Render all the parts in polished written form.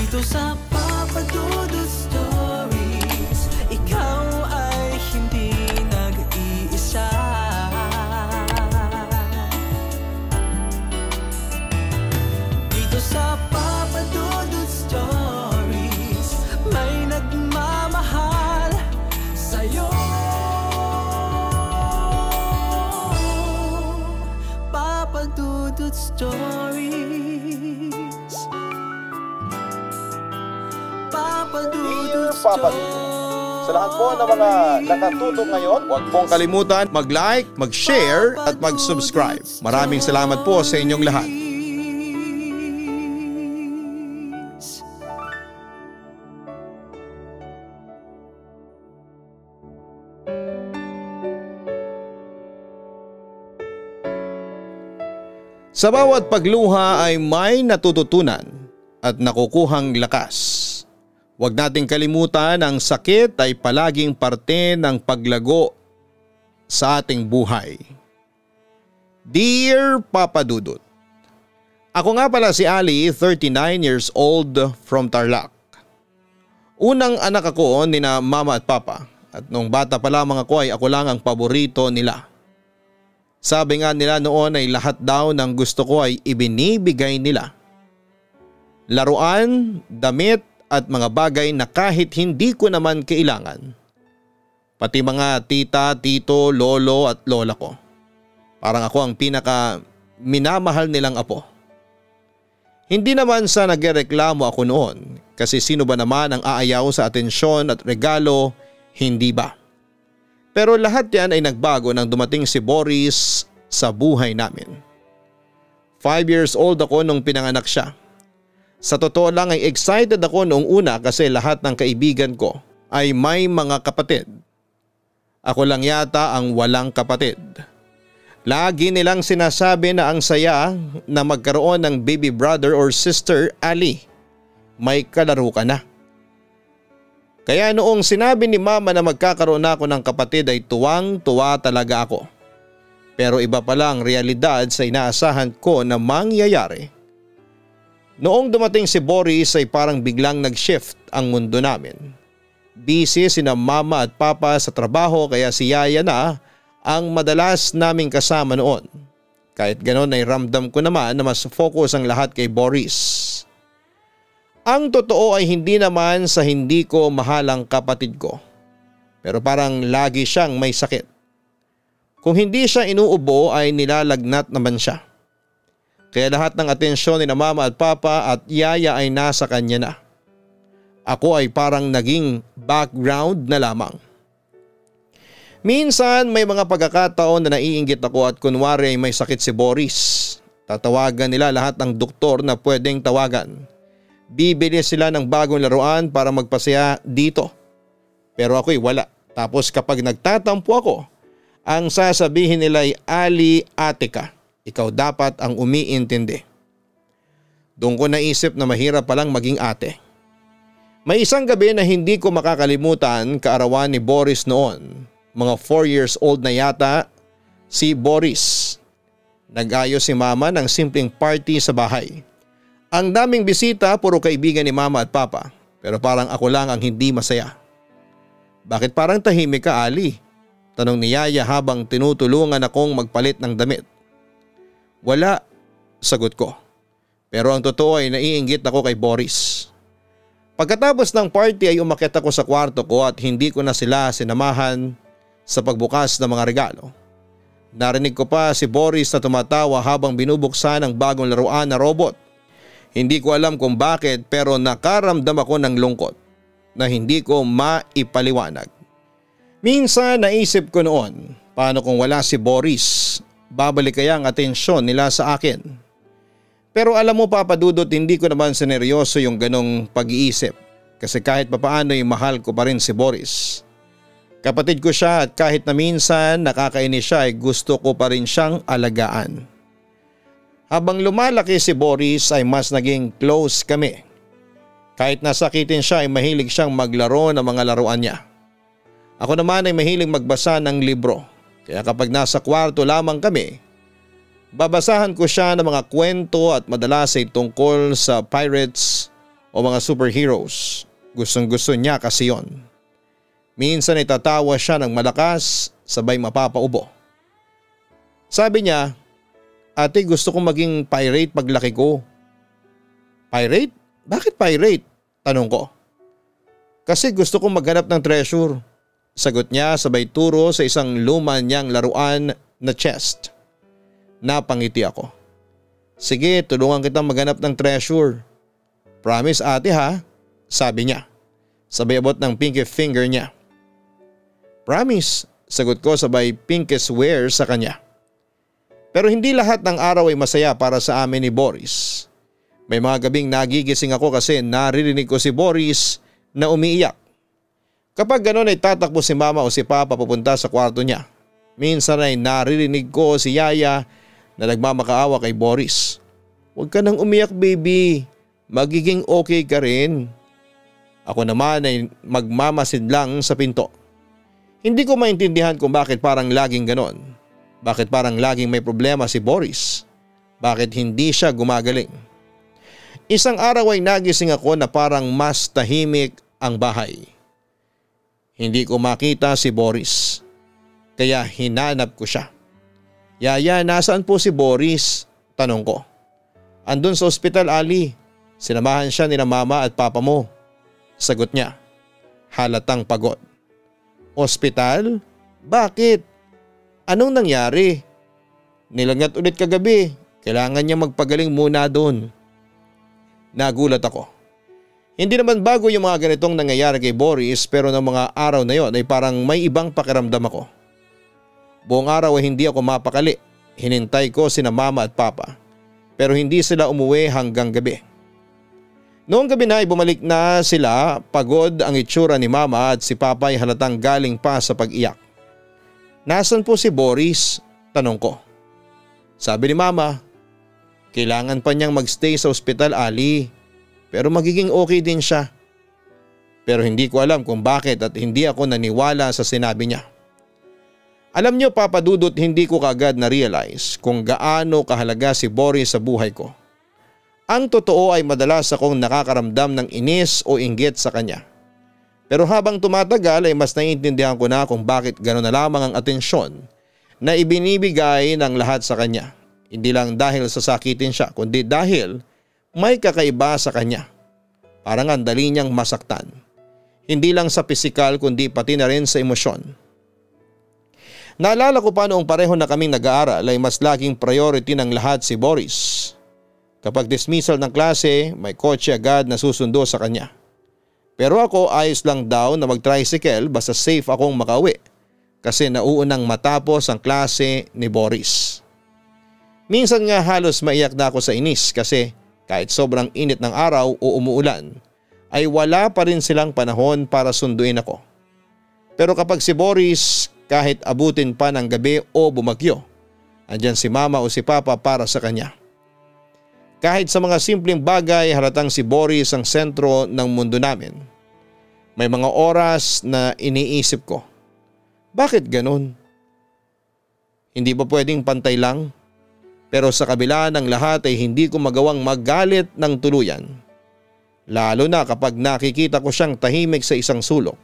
Dito sa Papa Dudut Stories, ikaw ay hindi nag-iisa. Dito sa Papa Dudut Stories, may nagmamahal sa'yo. Papa Dudut Stories. Papa Dudut Stories. Sa lahat po ng mga nakatutok ngayon, huwag pong kalimutan mag-like, mag-share at mag-subscribe. Maraming salamat po sa inyong lahat. Sa bawat pagluha ay may natututunan at nakukuhang lakas. Huwag nating kalimutan ang sakit ay palaging parte ng paglago sa ating buhay. Dear Papa Dudut, ako nga pala si Ali, 39 years old from Tarlac. Unang anak ako nina mama at papa at nung bata pa lamang ako ay ako lang ang paborito nila. Sabi nga nila noon ay lahat daw ng gusto ko ay ibinibigay nila. Laruan, damit at mga bagay na kahit hindi ko naman kailangan. Pati mga tita, tito, lolo at lola ko. Parang ako ang pinaka minamahal nilang apo. Hindi naman sa nagreklamo ako noon kasi sino ba naman ang aayaw sa atensyon at regalo, hindi ba? Pero lahat yan ay nagbago nang dumating si Boris sa buhay namin. 5 years old ako nung pinanganak siya. Sa totoo lang ay excited ako noong una kasi lahat ng kaibigan ko ay may mga kapatid. Ako lang yata ang walang kapatid. Lagi nilang sinasabi na ang saya na magkaroon ng baby brother or sister. Ali, may kalaro ka na. Kaya noong sinabi ni mama na magkakaroon ako ng kapatid ay tuwang-tuwa talaga ako. Pero iba pala ang realidad sa inaasahan ko na mangyayari. Noong dumating si Boris ay parang biglang nag-shift ang mundo namin. Busy sina mama at papa sa trabaho kaya si Yaya na ang madalas naming kasama noon. Kahit ganon ay ramdam ko naman na mas focus ang lahat kay Boris. Ang totoo ay hindi naman sa hindi ko mahalang kapatid ko. Pero parang lagi siyang may sakit. Kung hindi siya inuubo ay nilalagnat naman siya. Kaya lahat ng atensyon ni mama at papa at Yaya ay nasa kanya na. Ako ay parang naging background na lamang. Minsan may mga pagkakataon na naiinggit ako at kunwari ay may sakit si Boris. Tatawagan nila lahat ng doktor na pwedeng tawagan. Bibili sila ng bagong laruan para magpasaya dito. Pero ako'y wala. Tapos kapag nagtatampo ako, ang sasabihin nila ay Ali, ate ka. Ikaw dapat ang umiintindi. Doon ko naisip na mahirap palang maging ate. May isang gabi na hindi ko makakalimutan kaarawan ni Boris noon. Mga 4 years old na yata si Boris. Nag-ayos si mama ng simpleng party sa bahay. Ang daming bisita, puro kaibigan ni mama at papa. Pero parang ako lang ang hindi masaya. Bakit parang tahimik ka, Ali? Tanong ni Yaya habang tinutulungan akong magpalit ng damit. Wala, sagot ko. Pero ang totoo ay naiinggit ako kay Boris. Pagkatapos ng party ay umakyat ako sa kwarto ko at hindi ko na sila sinamahan sa pagbukas ng mga regalo. Narinig ko pa si Boris na tumatawa habang binubuksan ang bagong laruan na robot. Hindi ko alam kung bakit pero nakaramdam ako ng lungkot na hindi ko maipaliwanag. Minsan naisip ko noon, paano kung wala si Boris? Babalik kaya ang atensyon nila sa akin. Pero alam mo Papa Dudut, hindi ko naman sineryoso yung ganong pag-iisip. Kasi kahit papaano ay mahal ko pa rin si Boris. Kapatid ko siya at kahit na minsan nakakainis siya ay gusto ko pa rin siyang alagaan. Habang lumalaki si Boris ay mas naging close kami. Kahit nasakitin siya ay mahilig siyang maglaro ng mga laruan niya. Ako naman ay mahilig magbasa ng libro. Kaya kapag nasa kwarto lamang kami, babasahan ko siya ng mga kwento at madalas ay tungkol sa pirates o mga superheroes. Gustong gusto niya kasi yon. Minsan ay tatawa siya ng malakas sabay mapapaubo. Sabi niya, ate gusto kong maging pirate paglaki ko. Pirate? Bakit pirate? Tanong ko. Kasi gusto kong maghanap ng treasure. Sagot niya sabay turo sa isang luma niyang laruan na chest. Napangiti ako. Sige, tulungan kitang maghanap ng treasure. Promise ate ha, sabi niya. Sabay abot ng pinky finger niya. Promise, sagot ko sabay pinky swear sa kanya. Pero hindi lahat ng araw ay masaya para sa amin ni Boris. May mga gabing nagigising ako kasi naririnig ko si Boris na umiiyak. Kapag ganoon ay tatakbo si mama o si papa papunta sa kwarto niya. Minsan ay naririnig ko si Yaya na nagmamakaawa kay Boris. Huwag ka nang umiyak baby, magiging okay ka rin. Ako naman ay magmamasid lang sa pinto. Hindi ko maintindihan kung bakit parang laging ganon. Bakit parang laging may problema si Boris? Bakit hindi siya gumagaling? Isang araw ay nagising ako na parang mas tahimik ang bahay. Hindi ko makita si Boris. Kaya hinanap ko siya. Yaya, nasaan po si Boris? Tanong ko. Andun sa ospital Ali. Sinamahan siya ni mama at papa mo. Sagot niya. Halatang pagod. Ospital? Bakit? Anong nangyari? Nilagnat ulit kagabi. Kailangan niya magpagaling muna doon. Nagulat ako. Hindi naman bago yung mga ganitong nangyayari kay Boris pero ng mga araw na yon ay parang may ibang pakiramdam ako. Buong araw ay hindi ako mapakali. Hinintay ko sina mama at papa. Pero hindi sila umuwi hanggang gabi. Noong gabi na ay bumalik na sila, pagod ang itsura ni mama at si papa ay halatang galing pa sa pag-iyak. Nasaan po si Boris? Tanong ko. Sabi ni mama, kailangan pa niyang magstay sa ospital Ali. Pero magiging okay din siya. Pero hindi ko alam kung bakit at hindi ako naniwala sa sinabi niya. Alam niyo Papa Dudut, hindi ko kaagad na-realize kung gaano kahalaga si Boris sa buhay ko. Ang totoo ay madalas akong nakakaramdam ng inis o inggit sa kanya. Pero habang tumatagal ay mas naiintindihan ko na kung bakit gano'n na lamang ang atensyon na ibinibigay ng lahat sa kanya. Hindi lang dahil sasakitin siya kundi dahil may kakaiba sa kanya. Parang ang dali niyang masaktan. Hindi lang sa pisikal kundi pati na rin sa emosyon. Naalala ko pa noong pareho na kaming nag-aaral ay mas laging priority ng lahat si Boris. Kapag dismissal ng klase, may kotse agad na susundo sa kanya. Pero ako ayos lang daw na mag-tricycle basta safe akong makauwi kasi nauunang matapos ang klase ni Boris. Minsan nga halos maiyak na ako sa inis kasi kahit sobrang init ng araw o umuulan, ay wala pa rin silang panahon para sunduin ako. Pero kapag si Boris, kahit abutin pa ng gabi o bumagyo, andyan si mama o si papa para sa kanya. Kahit sa mga simpleng bagay, halatang si Boris ang sentro ng mundo namin. May mga oras na iniisip ko, bakit ganun? Hindi ba pwedeng pantay lang? Pero sa kabila ng lahat ay hindi ko magawang magalit ng tuluyan. Lalo na kapag nakikita ko siyang tahimik sa isang sulok.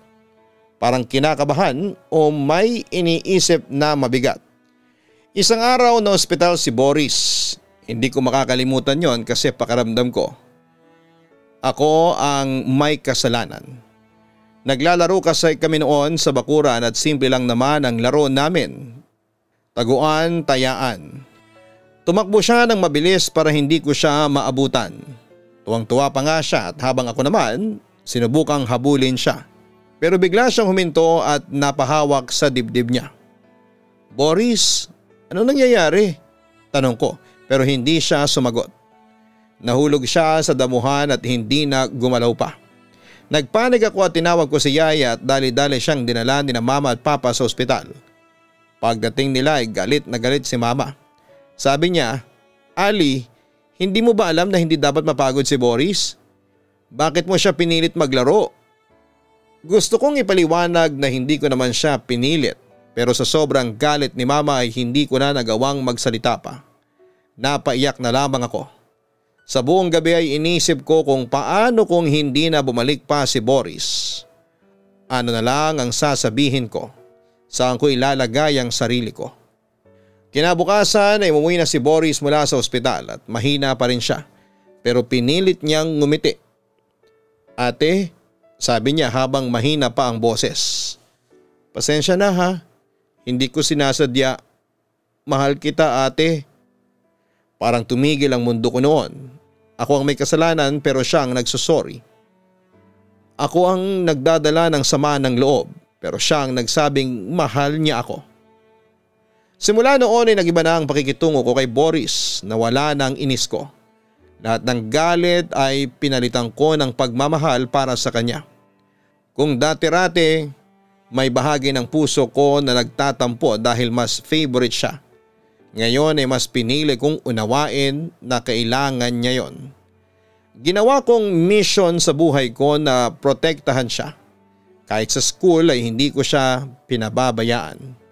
Parang kinakabahan o may iniisip na mabigat. Isang araw na ospital si Boris. Hindi ko makakalimutan yon kasi pakiramdam ko. Ako ang may kasalanan. Naglalaro kasi kami noon sa bakuran at simple lang naman ang laro namin. Taguan, tayaan. Tumakbo siya ng mabilis para hindi ko siya maabutan. Tuwang-tuwa pa nga siya at habang ako naman, sinubukang habulin siya. Pero bigla siyang huminto at napahawak sa dibdib niya. Boris, ano nangyayari? Tanong ko pero hindi siya sumagot. Nahulog siya sa damuhan at hindi na gumalaw pa. Nagpanik ako at tinawag ko si Yaya at dali-dali siyang dinala ni na mama at papa sa ospital. Pagdating nila ay galit na galit si mama. Sabi niya, Ali, hindi mo ba alam na hindi dapat mapagod si Boris? Bakit mo siya pinilit maglaro? Gusto kong ipaliwanag na hindi ko naman siya pinilit pero sa sobrang galit ni mama ay hindi ko na nagawang magsalita pa. Napaiyak na lamang ako. Sa buong gabi ay inisip ko kung paano kung hindi na bumalik pa si Boris. Ano na lang ang sasabihin ko? Saan ko ilalagay ang sarili ko? Kinabukasan ay umuwi na si Boris mula sa ospital at mahina pa rin siya, pero pinilit niyang ngumiti. Ate, sabi niya habang mahina pa ang boses. Pasensya na ha, hindi ko sinasadya. Mahal kita ate. Parang tumigil ang mundo ko noon. Ako ang may kasalanan pero siya ang nagsusorry. Ako ang nagdadala ng sama ng loob pero siya ang nagsabing mahal niya ako. Simula noon ay nagiba na ang pakikitungo ko kay Boris na wala ng inis ko. Lahat ng galit ay pinalitan ko ng pagmamahal para sa kanya. Kung dati-rati may bahagi ng puso ko na nagtatampo dahil mas favorite siya. Ngayon ay mas pinili kong unawain na kailangan niya yon. Ginawa kong mission sa buhay ko na protektahan siya. Kahit sa school ay hindi ko siya pinababayaan.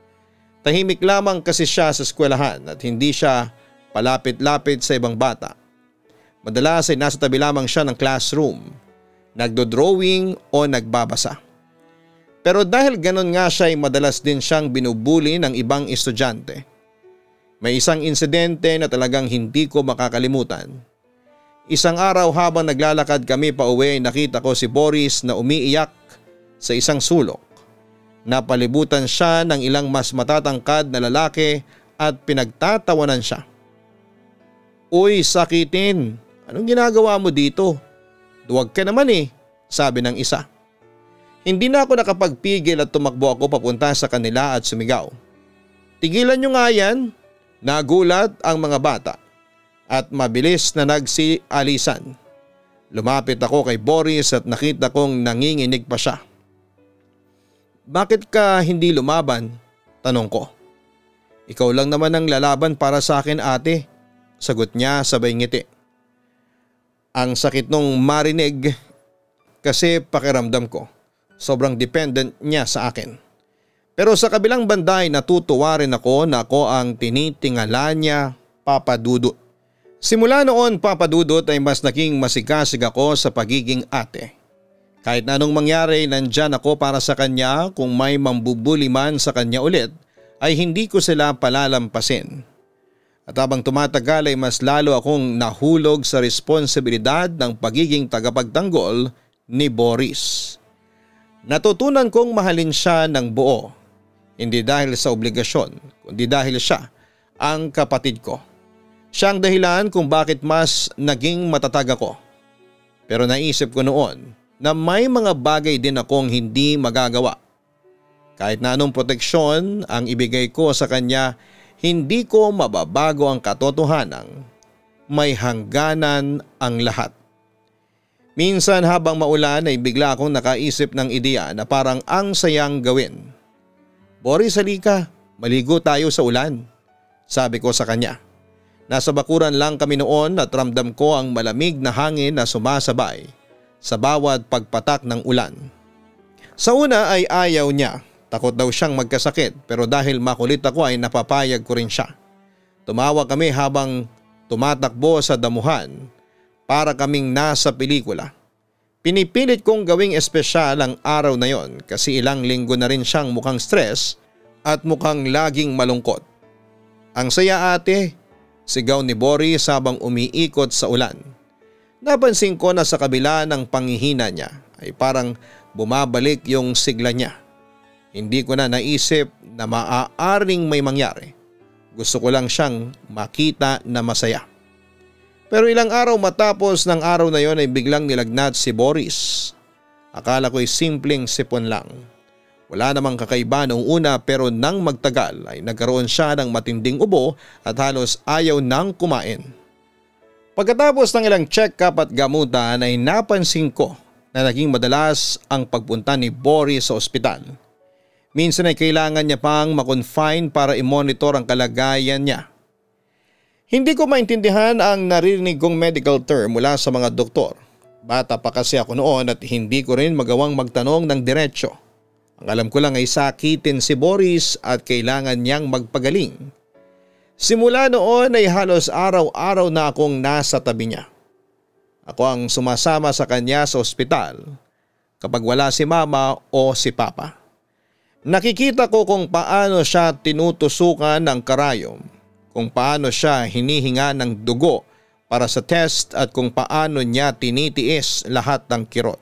Tahimik lamang kasi siya sa eskwelahan at hindi siya palapit-lapit sa ibang bata. Madalas ay nasa tabi lamang siya ng classroom, nagdo-drawing o nagbabasa. Pero dahil ganon nga siya ay madalas din siyang binubuli ng ibang estudyante. May isang insidente na talagang hindi ko makakalimutan. Isang araw habang naglalakad kami pa uwi nakita ko si Boris na umiiyak sa isang sulok. Napalibutan siya ng ilang mas matatangkad na lalaki at pinagtatawanan siya. Uy, sakitin, anong ginagawa mo dito? Duwag ka naman sabi ng isa. Hindi na ako nakapagpigil at tumakbo ako papunta sa kanila at sumigaw. Tigilan nyo nga yan. Nagulat ang mga bata at mabilis na nagsialisan. Lumapit ako kay Boris at nakita kong nanginginig pa siya. Bakit ka hindi lumaban? Tanong ko. Ikaw lang naman ang lalaban para sa akin ate, sagot niya sabay ngiti. Ang sakit nung marinig kasi pakiramdam ko. Sobrang dependent niya sa akin. Pero sa kabilang banda ay natutuwa rin ako na ako ang tinitingala niya, Papa Dudut. Simula noon Papa Dudut ay mas naging masigasig ako sa pagiging ate. Kahit na anong mangyari nandyan ako para sa kanya, kung may mambubuli man sa kanya ulit ay hindi ko sila palalampasin. At habang tumatagal ay mas lalo akong nahulog sa responsibilidad ng pagiging tagapagtanggol ni Boris. Natutunan kong mahalin siya ng buo, hindi dahil sa obligasyon, kundi dahil siya ang kapatid ko. Siya ang dahilan kung bakit mas naging matatag ako. Pero naisip ko noon na may mga bagay din akong hindi magagawa. Kahit na anong proteksyon ang ibigay ko sa kanya, hindi ko mababago ang katotohanang may hangganan ang lahat. Minsan habang maulan ay bigla akong nakaisip ng ideya na parang ang sayang gawin. Boris, halika, maligo tayo sa ulan, sabi ko sa kanya. Nasa bakuran lang kami noon at ramdam ko ang malamig na hangin na sumasabay sa bawat pagpatak ng ulan. Sa una ay ayaw niya, takot daw siyang magkasakit pero dahil makulit ako ay napapayag ko rin siya. Tumawa kami habang tumatakbo sa damuhan. Para kaming nasa pelikula. Pinipilit kong gawing espesyal ang araw na yon kasi ilang linggo na rin siyang mukhang stress at mukhang laging malungkot. Ang saya ate, sigaw ni Boris habang umiikot sa ulan. Napansin ko na sa kabila ng panghihina niya ay parang bumabalik yung sigla niya. Hindi ko na naisip na maaaring may mangyari. Gusto ko lang siyang makita na masaya. Pero ilang araw matapos ng araw na yon ay biglang nilagnat si Boris. Akala ko'y simpleng sipon lang. Wala namang kakaiba noong una pero nang magtagal ay nagkaroon siya ng matinding ubo at halos ayaw nang kumain. Pagkatapos ng ilang check-up at gamutan ay napansin ko na naging madalas ang pagpunta ni Boris sa ospital. Minsan ay kailangan niya pang makonfine para i-monitor ang kalagayan niya. Hindi ko maintindihan ang naririnig kong medical term mula sa mga doktor. Bata pa kasi ako noon at hindi ko rin magawang magtanong ng diretsyo. Ang alam ko lang ay sakitin si Boris at kailangan niyang magpagaling. Simula noon ay halos araw-araw na akong nasa tabi niya. Ako ang sumasama sa kanya sa ospital kapag wala si mama o si papa. Nakikita ko kung paano siya tinutusukan ng karayom, kung paano siya hinihinga ng dugo para sa test at kung paano niya tinitiis lahat ng kirot.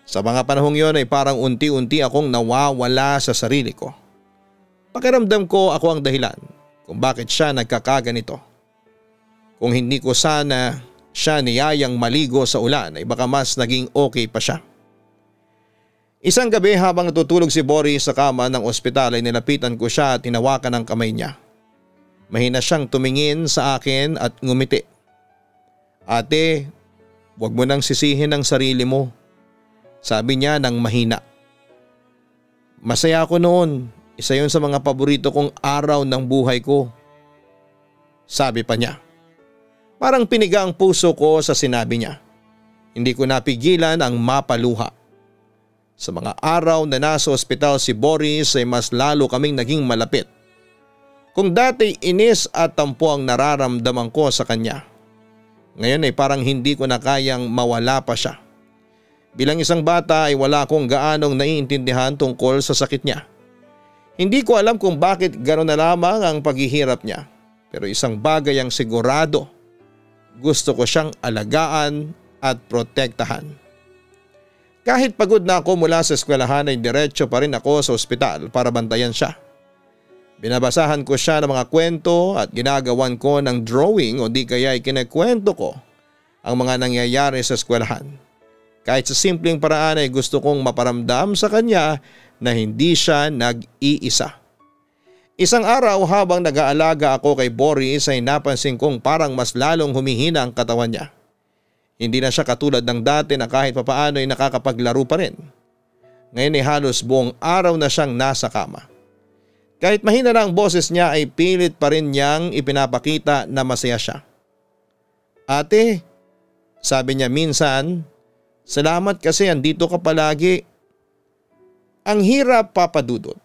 Sa mga panahong yon ay parang unti-unti akong nawawala sa sarili ko. Pakiramdam ko ako ang dahilan kung bakit siya nagkakaganito. Kung hindi ko sana siya niyayang maligo sa ulan ay baka mas naging okay pa siya. Isang gabi habang natutulog si Boris sa kama ng ospital ay nilapitan ko siya at hinawakan ang kamay niya. Mahina siyang tumingin sa akin at ngumiti. Ate, wag mo nang sisihin ang sarili mo, sabi niya nang mahina. Masaya ako noon, isa yun sa mga paborito kong araw ng buhay ko, sabi pa niya. Parang piniga ang puso ko sa sinabi niya. Hindi ko napigilan ang mapaluha. Sa mga araw na nasa ospital si Boris ay mas lalo kaming naging malapit. Kung dati inis at tampo ang nararamdaman ko sa kanya, ngayon ay parang hindi ko na kayang mawala pa siya. Bilang isang bata ay wala akong gaanong naiintindihan tungkol sa sakit niya. Hindi ko alam kung bakit gano'n na lamang ang paghihirap niya, pero isang bagay ang sigurado. Gusto ko siyang alagaan at protektahan. Kahit pagod na ako mula sa eskwelahan ay diretso pa rin ako sa ospital para bantayan siya. Binabasahan ko siya ng mga kwento at ginagawan ko ng drawing o di kaya ay kinakwento ko ang mga nangyayari sa eskwelahan. Kahit sa simpleng paraan ay gusto kong maparamdam sa kanya na hindi siya nag-iisa. Isang araw habang nag-aalaga ako kay Boris ay napansin kong parang mas lalong humihina ang katawan niya. Hindi na siya katulad ng dati na kahit papaano ay nakakapaglaro pa rin. Ngayon ay halos buong araw na siyang nasa kama. Kahit mahina na ang boses niya ay pilit pa rin niyang ipinapakita na masaya siya. Ate, sabi niya minsan, salamat kasi andito ka palagi. Ang hirap, Papa Dudut.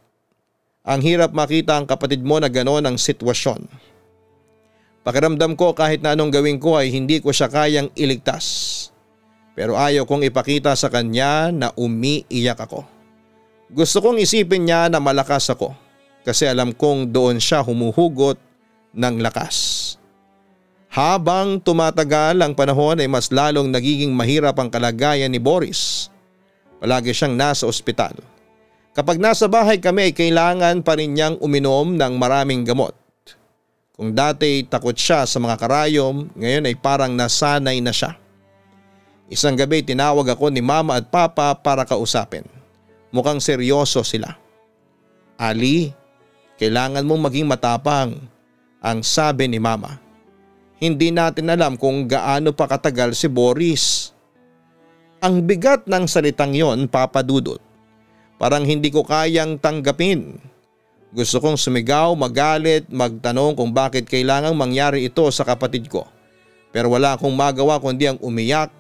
Ang hirap makita ang kapatid mo na gano'n ang sitwasyon. Pakiramdam ko kahit na anong gawin ko ay hindi ko siya kayang iligtas. Pero ayaw kong ipakita sa kanya na umiiyak ako. Gusto kong isipin niya na malakas ako kasi alam kong doon siya humuhugot ng lakas. Habang tumatagal ang panahon ay mas lalong nagiging mahirap ang kalagayan ni Boris. Palagi siyang nasa ospital. Kapag nasa bahay kami ay kailangan pa rin niyang uminom ng maraming gamot. Kung dati takot siya sa mga karayom, ngayon ay parang nasanay na siya. Isang gabi tinawag ako ni Mama at Papa para kausapin. Mukhang seryoso sila. Ali, kailangan mong maging matapang, ang sabi ni Mama. Hindi natin alam kung gaano pa katagal si Boris. Ang bigat ng salitang yon, Papa Dudut. Parang hindi ko kayang tanggapin. Gusto kong sumigaw, magalit, magtanong kung bakit kailangang mangyari ito sa kapatid ko. Pero wala akong magawa kundi ang umiyak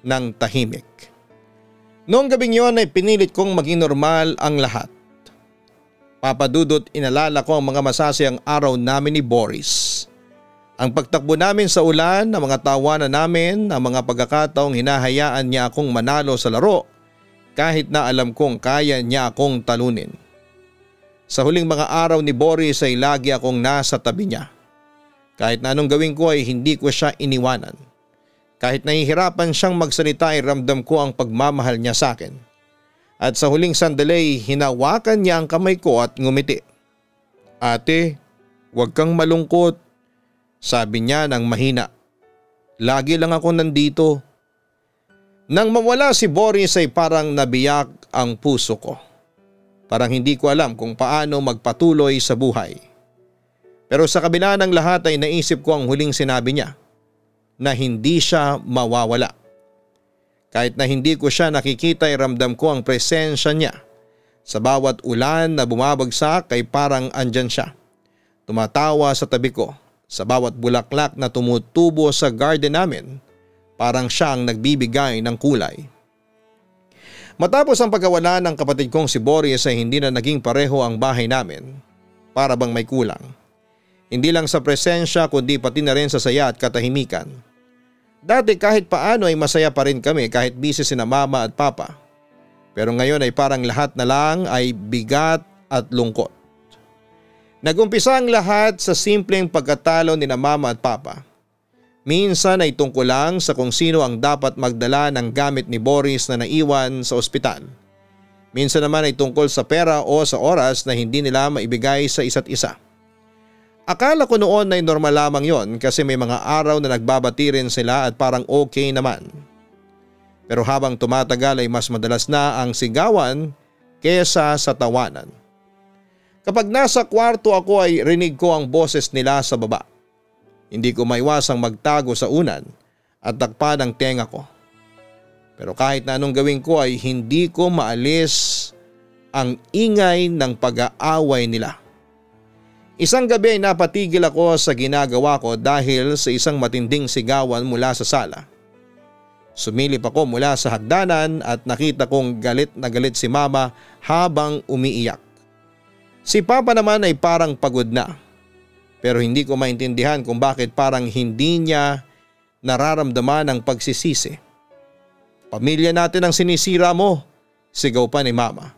ng tahimik. Noong gabing yon ay pinilit kong maging normal ang lahat. Papa Dudut, inalala ko ang mga masasayang araw namin ni Boris. Ang pagtakbo namin sa ulan, ang mga tawanan namin, ang mga pagkakataong hinahayaan niya akong manalo sa laro kahit na alam kong kaya niya akong talunin. Sa huling mga araw ni Boris ay lagi akong nasa tabi niya. Kahit na anong gawin ko ay hindi ko siya iniwanan. Kahit nahihirapan siyang magsalita ay ramdam ko ang pagmamahal niya sa akin. At sa huling sandali hinawakan niya ang kamay ko at ngumiti. Ate, huwag kang malungkot, sabi niya nang mahina. Lagi lang ako nandito. Nang mawala si Boris ay parang nabiyak ang puso ko. Parang hindi ko alam kung paano magpatuloy sa buhay. Pero sa kabila ng lahat ay naisip ko ang huling sinabi niya, na hindi siya mawawala. Kahit na hindi ko siya nakikita ay ramdam ko ang presensya niya. Sa bawat ulan na bumabagsak ay parang andyan siya. Tumatawa sa tabi ko. Sa bawat bulaklak na tumutubo sa garden namin, parang siya ang nagbibigay ng kulay. Matapos ang pagkawala ng kapatid kong si Boris ay hindi na naging pareho ang bahay namin. Para bang may kulang. Hindi lang sa presensya kundi pati na rin sa saya at katahimikan. Dati kahit paano ay masaya pa rin kami kahit busy sina mama at papa. Pero ngayon ay parang lahat na lang ay bigat at lungkot. Nagumpisa ang lahat sa simpleng pagkatalo ni na mama at papa. Minsan ay tungkol lang sa kung sino ang dapat magdala ng gamit ni Boris na naiwan sa ospital. Minsan naman ay tungkol sa pera o sa oras na hindi nila maibigay sa isa't isa. Akala ko noon ay normal lamang yon kasi may mga araw na nagbabati rin sila at parang okay naman. Pero habang tumatagal ay mas madalas na ang sigawan kesa sa tawanan. Kapag nasa kwarto ako ay rinig ko ang boses nila sa baba. Hindi ko maiwasang magtago sa unan at takpan ang tenga ko. Pero kahit na anong gawin ko ay hindi ko maalis ang ingay ng pag-aaway nila. Isang gabi ay napatigil ako sa ginagawa ko dahil sa isang matinding sigawan mula sa sala. Sumilip ako mula sa hagdanan at nakita kong galit na galit si mama habang umiiyak. Si papa naman ay parang pagod na. Pero hindi ko maintindihan kung bakit parang hindi niya nararamdaman ang pagsisisi. Pamilya natin ang sinisira mo, sigaw pa ni mama.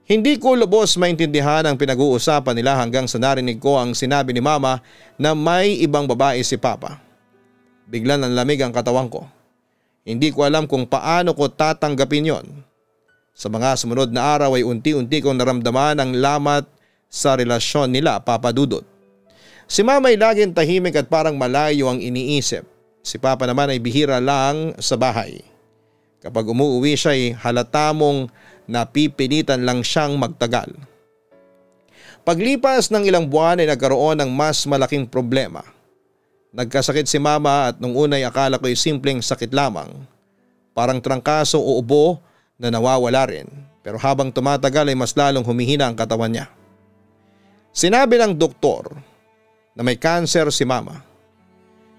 Hindi ko lubos maintindihan ang pinag-uusapan nila hanggang sa narinig ko ang sinabi ni mama na may ibang babae si papa. Biglang nanlamig ang katawan ko. Hindi ko alam kung paano ko tatanggapin yon. Sa mga sumunod na araw ay unti-unti kong naramdaman ang lamat sa relasyon nila, Papa Dudut. Si mama ay laging tahimik at parang malayo ang iniisip. Si papa naman ay bihira lang sa bahay. Kapag umuwi siya ay halata mong napipilitan lang siyang magtagal. Paglipas ng ilang buwan ay nagkaroon ng mas malaking problema. Nagkasakit si mama at nung unay akala ko ay simpleng sakit lamang. Parang trangkaso o ubo na nawawala rin. Pero habang tumatagal ay mas lalong humihina ang katawan niya. Sinabi ng doktor na may cancer si mama.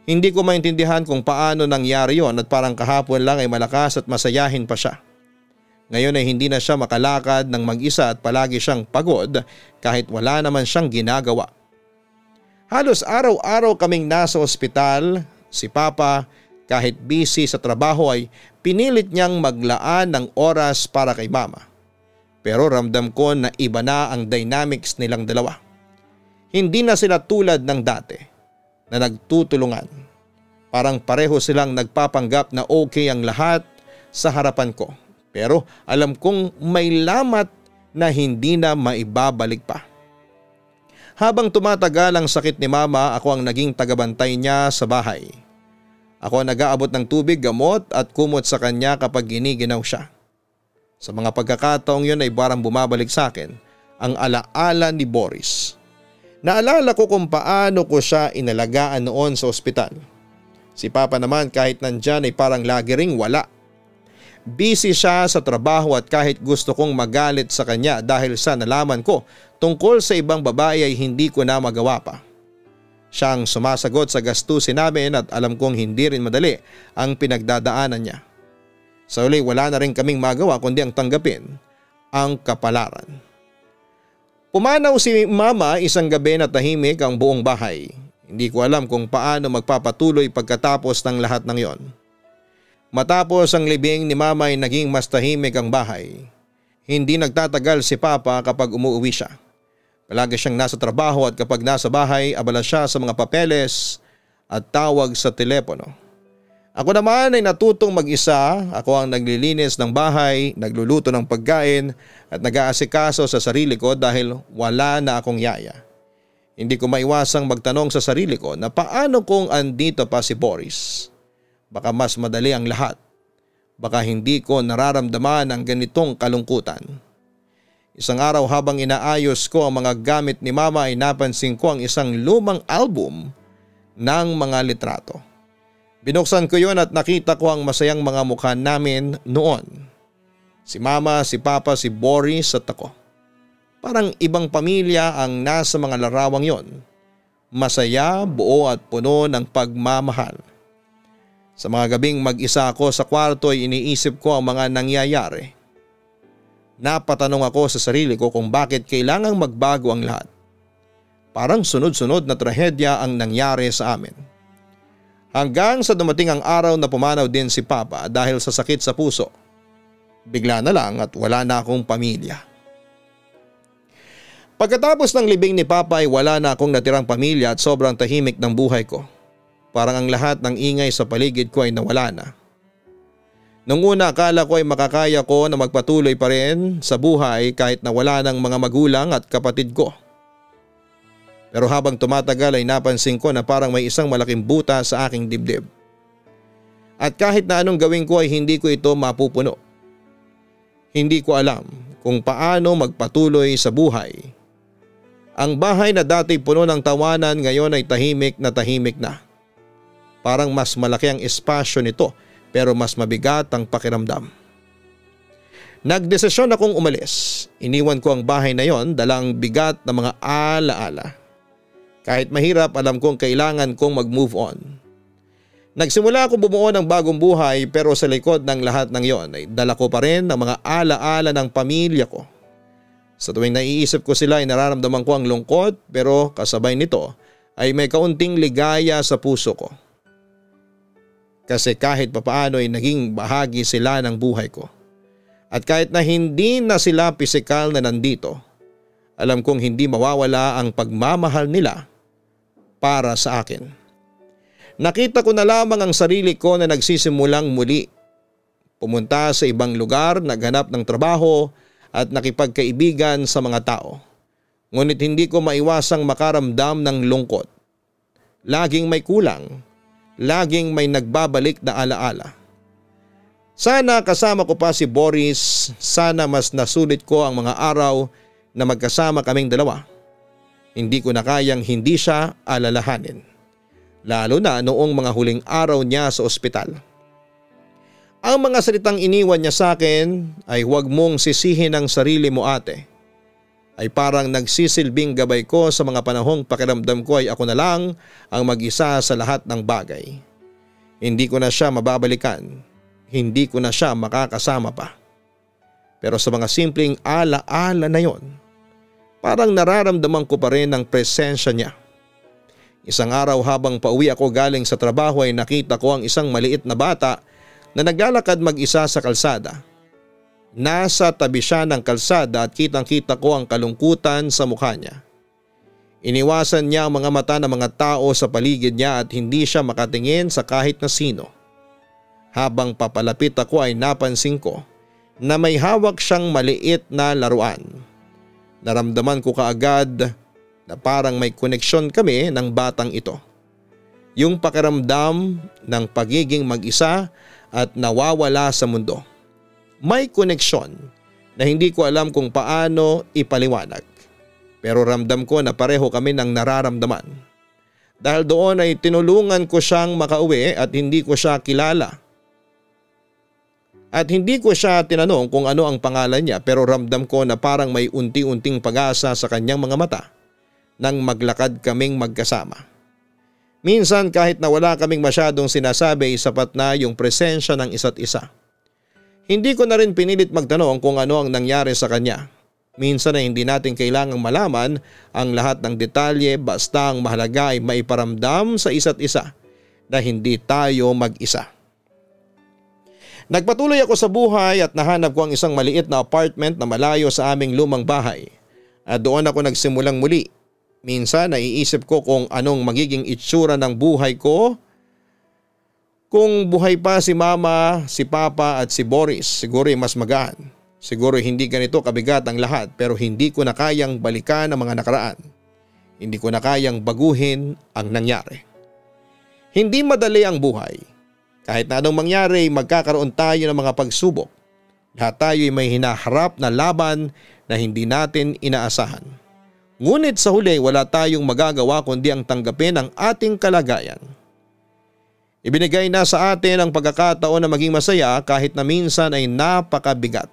Hindi ko maintindihan kung paano nangyari yon at parang kahapon lang ay malakas at masayahin pa siya. Ngayon ay hindi na siya makalakad ng mag-isa at palagi siyang pagod kahit wala naman siyang ginagawa. Halos araw-araw kaming nasa ospital, si papa kahit busy sa trabaho ay pinilit niyang maglaan ng oras para kay mama. Pero ramdam ko na iba na ang dynamics nilang dalawa. Hindi na sila tulad ng dati na nagtutulungan. Parang pareho silang nagpapanggap na okay ang lahat sa harapan ko. Pero alam kong may lamat na hindi na maibabalik pa. Habang tumatagal ang sakit ni mama, ako ang naging tagabantay niya sa bahay. Ako ang nag-aabot ng tubig, gamot at kumot sa kanya kapag giniginaw siya. Sa mga pagkakataong yun ay parang bumabalik sa akin ang alaala ni Boris. Naalala ko kung paano ko siya inalagaan noon sa ospital. Si papa naman kahit nandyan ay parang lagi ring wala. Busy siya sa trabaho at kahit gusto kong magalit sa kanya dahil sa nalaman ko tungkol sa ibang babae ay hindi ko na magawa pa. Siya ang sumasagot sa gastusin namin at alam kong hindi rin madali ang pinagdadaanan niya. Sa uli wala na rin kaming magawa kundi ang tanggapin ang kapalaran. Pumanaw si mama isang gabi na tahimik ang buong bahay. Hindi ko alam kung paano magpapatuloy pagkatapos ng lahat ng yon. Matapos ang libing ni mama ay naging mas tahimik ang bahay. Hindi nagtatagal si papa kapag umuwi siya. Palagi siyang nasa trabaho at kapag nasa bahay abala siya sa mga papeles at tawag sa telepono. Ako naman ay natutong mag-isa. Ako ang naglilinis ng bahay, nagluluto ng pagkain at nag-aasikaso sa sarili ko dahil wala na akong yaya. Hindi ko maiwasang magtanong sa sarili ko na paano kung andito pa si Boris. Baka mas madali ang lahat. Baka hindi ko nararamdaman ang ganitong kalungkutan. Isang araw habang inaayos ko ang mga gamit ni mama ay napansin ko ang isang lumang album ng mga litrato. Binuksan ko yon at nakita ko ang masayang mga mukha namin noon. Si mama, si papa, si Boris at ako. Parang ibang pamilya ang nasa mga larawang yon. Masaya, buo at puno ng pagmamahal. Sa mga gabing mag-isa ako sa kwarto ay iniisip ko ang mga nangyayari. Napatanong ako sa sarili ko kung bakit kailangang magbago ang lahat. Parang sunod-sunod na trahedya ang nangyari sa amin. Hanggang sa dumating ang araw na pumanaw din si Papa dahil sa sakit sa puso. Bigla na lang at wala na akong pamilya. Pagkatapos ng libing ni Papa ay wala na akong natirang pamilya at sobrang tahimik ng buhay ko. Parang ang lahat ng ingay sa paligid ko ay nawala na. Nung una akala ko ay makakaya ko na magpatuloy pa rin sa buhay kahit na wala ng mga magulang at kapatid ko. Pero habang tumatagal ay napansin ko na parang may isang malaking buta sa aking dibdib. At kahit na anong gawin ko ay hindi ko ito mapupuno. Hindi ko alam kung paano magpatuloy sa buhay. Ang bahay na dati puno ng tawanan ngayon ay tahimik na. Parang mas malaki ang espasyo nito pero mas mabigat ang pakiramdam. Nagdesisyon akong umalis. Iniwan ko ang bahay na yon dala ang bigat na mga alaala. Kahit mahirap alam kong kailangan kong mag-move on. Nagsimula akong bumuo ng bagong buhay pero sa likod ng lahat ng yon ay dala ko pa rin ang mga alaala ng pamilya ko. Sa tuwing naiisip ko sila ay nararamdaman ko ang lungkot pero kasabay nito ay may kaunting ligaya sa puso ko. Kasi kahit papaano ay naging bahagi sila ng buhay ko. At kahit na hindi na sila pisikal na nandito, alam kong hindi mawawala ang pagmamahal nila para sa akin. Nakita ko na lamang ang sarili ko na nagsisimulang muli. Pumunta sa ibang lugar, naghanap ng trabaho at nakipagkaibigan sa mga tao. Ngunit hindi ko maiwasang makaramdam ng lungkot. Laging may kulang. Laging may nagbabalik na alaala. Sana kasama ko pa si Boris, sana mas nasulit ko ang mga araw na magkasama kaming dalawa. Hindi ko na kayang hindi siya alalahanin. Lalo na noong mga huling araw niya sa ospital. Ang mga salitang iniwan niya sa akin ay huwag mong sisihin ang sarili mo ate. Ay parang nagsisilbing gabay ko sa mga panahong pakiramdam ko ay ako na lang ang mag-isa sa lahat ng bagay. Hindi ko na siya mababalikan, hindi ko na siya makakasama pa. Pero sa mga simpleng ala-ala na yon, parang nararamdaman ko pa rin ang presensya niya. Isang araw habang pauwi ako galing sa trabaho ay nakita ko ang isang maliit na bata na naglalakad mag-isa sa kalsada. Nasa tabi siya ng kalsada at kitang-kita ko ang kalungkutan sa mukha niya. Iniwasan niya ang mga mata ng mga tao sa paligid niya at hindi siya makatingin sa kahit na sino. Habang papalapit ako ay napansin ko na may hawak siyang maliit na laruan. Naramdaman ko kaagad na parang may koneksyon kami ng batang ito. Yung pakiramdam ng pagiging mag-isa at nawawala sa mundo. May koneksyon na hindi ko alam kung paano ipaliwanag. Pero ramdam ko na pareho kami ng nararamdaman. Dahil doon ay tinulungan ko siyang makauwi at hindi ko siya kilala. At hindi ko siya tinanong kung ano ang pangalan niya pero ramdam ko na parang may unti-unting pag-asa sa kanyang mga mata nang maglakad kaming magkasama. Minsan kahit na wala kaming masyadong sinasabi, sapat na yung presensya ng isa't isa. Hindi ko na rin pinilit magtanong kung ano ang nangyari sa kanya. Minsan ay hindi natin kailangang malaman ang lahat ng detalye basta ang mahalaga ay maiparamdam sa isa't isa na hindi tayo mag-isa. Nagpatuloy ako sa buhay at nahanap ko ang isang maliit na apartment na malayo sa aming lumang bahay. At doon ako nagsimulang muli. Minsan naiisip ko kung anong magiging itsura ng buhay ko kung buhay pa si Mama, si Papa at si Boris. Siguro ay mas magaan. Siguro hindi ganito kabigat ang lahat pero hindi ko na kayang balikan ang mga nakaraan. Hindi ko na kayang baguhin ang nangyari. Hindi madali ang buhay. Kahit na anong mangyari, magkakaroon tayo ng mga pagsubok. Lahat tayo ay may hinaharap na laban na hindi natin inaasahan. Ngunit sa huli wala tayong magagawa kundi ang tanggapin ang ating kalagayan. Ibinigay na sa atin ang pagkakataon na maging masaya kahit na minsan ay napakabigat.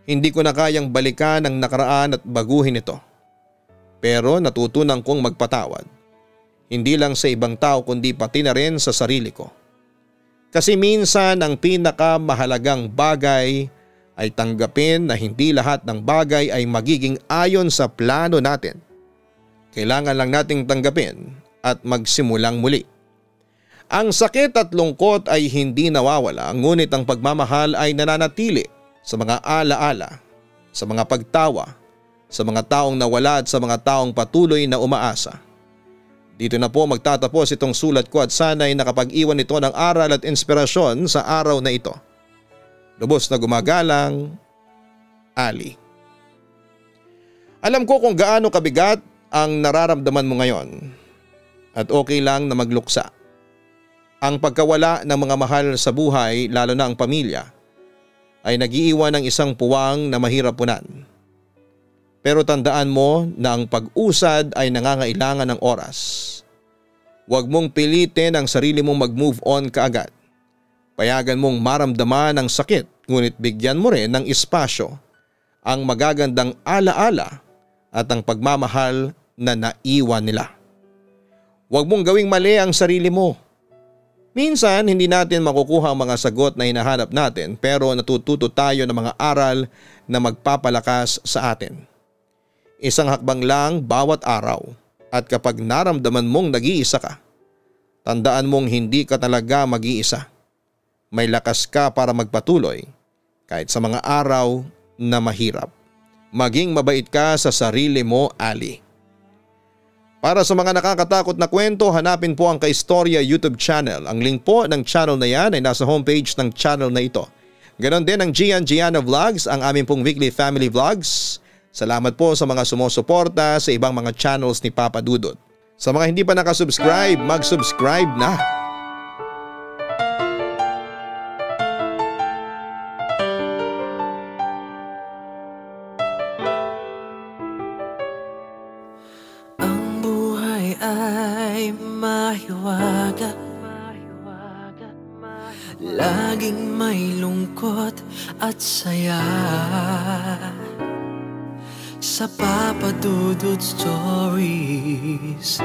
Hindi ko na kayang balikan ang nakaraan at baguhin ito. Pero natutunan kong magpatawad. Hindi lang sa ibang tao kundi pati na rin sa sarili ko. Kasi minsan ang pinakamahalagang bagay ay tanggapin na hindi lahat ng bagay ay magiging ayon sa plano natin. Kailangan lang nating tanggapin at magsimulang muli. Ang sakit at lungkot ay hindi nawawala, ngunit ang pagmamahal ay nananatili sa mga alaala, sa mga pagtawa, sa mga taong nawala at sa mga taong patuloy na umaasa. Dito na po magtatapos itong sulat ko at sana'y nakapag-iwan ito ng aral at inspirasyon sa araw na ito. Lubos na gumagalang, Ali. Alam ko kung gaano kabigat ang nararamdaman mo ngayon at okay lang na magluksa. Ang pagkawala ng mga mahal sa buhay, lalo na ang pamilya, ay nag-iiwan ng isang puwang na mahirap punan. Pero tandaan mo na ang pag-usad ay nangangailangan ng oras. Huwag mong pilitin ang sarili mong mag-move on kaagad. Payagan mong maramdaman ang sakit, ngunit bigyan mo rin ng espasyo ang magagandang alaala at ang pagmamahal na naiwan nila. Huwag mong gawing mali ang sarili mo. Minsan hindi natin makukuha ang mga sagot na hinahanap natin, pero natututo tayo ng mga aral na magpapalakas sa atin. Isang hakbang lang bawat araw, at kapag naramdaman mong nag-iisa ka, tandaan mong hindi ka talaga mag-iisa. May lakas ka para magpatuloy kahit sa mga araw na mahirap. Maging mabait ka sa sarili mo, Ali. Para sa mga nakakatakot na kwento, hanapin po ang Kaistorya YouTube channel. Ang link po ng channel na yan ay nasa homepage ng channel na ito. Ganon din ang Gianna Vlogs, ang aming pong weekly family vlogs. Salamat po sa mga sumusuporta sa ibang mga channels ni Papa Dudut. Sa mga hindi pa nakasubscribe, mag-subscribe na. Laging may lungkot at saya sa Papa Dudut Stories.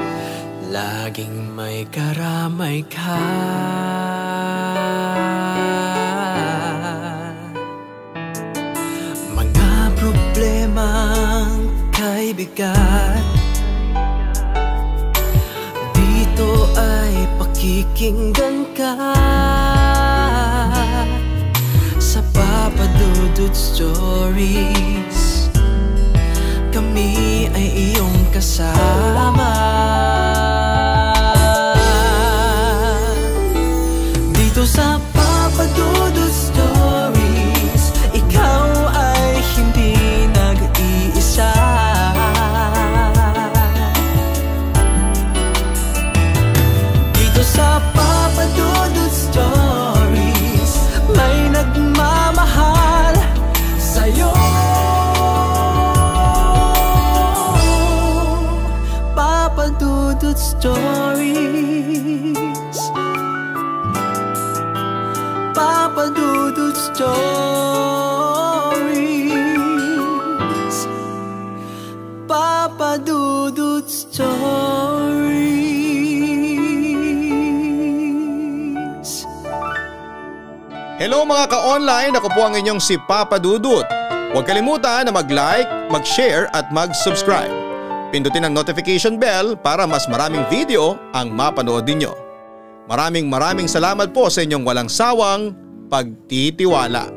Laging may karamay ka. Mga problemang kay bigat, dito ay pakikinggan ka. Sa Papa Dudut Stories, kami ay iyong kasama. Dito sa Papa Dudut Stories, ikaw ay hindi nag-iisa. Dito sa Papa Dudut Stories, may nagmamahal sa'yo. Papa Dudut Stories, Papa Dudut Stories, Papa Dudut Stories. Hello mga ka-online, ako po ang inyong si Papa Dudut. Huwag kalimutan na mag-like, mag-share at mag-subscribe. Pindutin ang notification bell para mas maraming video ang mapanood ninyo. Maraming salamat po sa inyong walang sawang pagtitiwala.